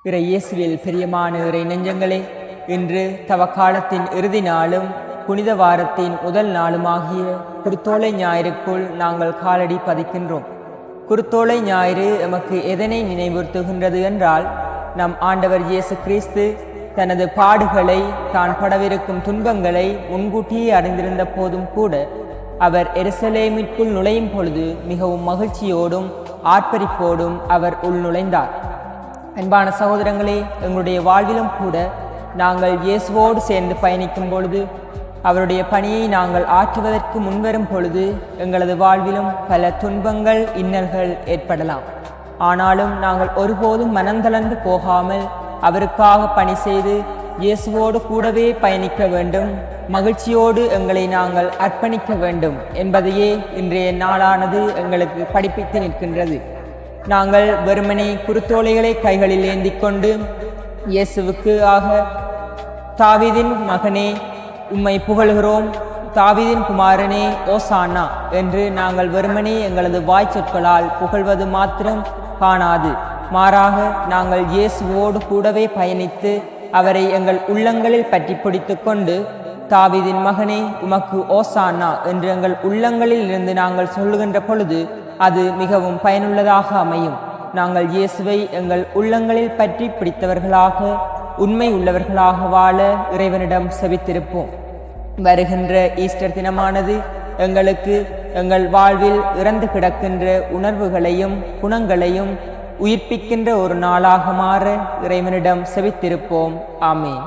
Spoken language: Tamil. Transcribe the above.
இறை இயேசுவில் பிரியமான இறை நெஞ்சங்களே, இன்று தவக்காலத்தின் இறுதி நாளும் புனித வாரத்தின் முதல் நாளுமாகிய குருத்தோலை ஞாயிறுக்குள் நாங்கள் காலடி பதிக்கின்றோம். குருத்தோலை ஞாயிறு எமக்கு எதனை நினைவுறுத்துகின்றது என்றால், நம் ஆண்டவர் இயேசு கிறிஸ்து தனது பாடுகளை, தான் படவிருக்கும் துன்பங்களை முன்கூட்டியே அறிந்திருந்த போதும் கூட அவர் எருசலேமிற்குள் நுழையும் பொழுது மிகவும் மகிழ்ச்சியோடும் ஆர்ப்பரிப்போடும் அவர் உள் நுழைந்தார். அன்பான சகோதரங்களே, எங்களுடைய வாழ்விலும் கூட நாங்கள் இயேசுவோடு சேர்ந்து பயணிக்கும் பொழுது, அவருடைய பணியை நாங்கள் ஆற்றுவதற்கு முன்வரும் பொழுது எங்களது வாழ்விலும் பல துன்பங்கள், இன்னல்கள் ஏற்படலாம். ஆனாலும் நாங்கள் ஒருபோதும் மனந்தளர்ந்து போகாமல் அவருக்காக பணி செய்து இயேசுவோடு கூடவே பயணிக்க வேண்டும், மகிழ்ச்சியோடு எங்களை நாங்கள் அர்ப்பணிக்க வேண்டும் என்பதையே இன்றைய நாளானது எங்களுக்கு படிப்பித்து நிற்கின்றது. நாங்கள் வெறுமனே குருத்தோலைகளை கைகளில் ஏந்தி கொண்டு இயேசுவுக்கு ஆக தாவீதின் மகனே உம்மை புகழ்கிறோம், தாவீதின் குமாரனே ஓசானா என்று நாங்கள் வெறுமனே எங்களது வாய்ச்சொற்களால் புகழ்வது மாத்திரம் காணாது, மாறாக நாங்கள் இயேசுவோடு கூடவே பயணித்து அவரை எங்கள் உள்ளங்களில் பற்றி பிடித்து கொண்டு தாவீதின் மகனே உமக்கு ஓசானா என்று எங்கள் உள்ளங்களில் இருந்து நாங்கள் சொல்லுகின்ற பொழுது அது மிகவும் பயனுள்ளதாக அமையும். நாங்கள் இயேசுவை எங்கள் உள்ளங்களில் பற்றி பிடித்தவர்களாக, உண்மை உள்ளவர்களாக வாழ இறைவனிடம் செபித்திருப்போம். வருகின்ற ஈஸ்டர் தினமானது எங்களுக்கு எங்கள் வாழ்வில் இறந்து கிடக்கின்ற உணர்வுகளையும் குணங்களையும் உயிர்ப்பிக்கின்ற ஒரு நாளாக மாற இறைவனிடம் செபித்திருப்போம். ஆமேன்.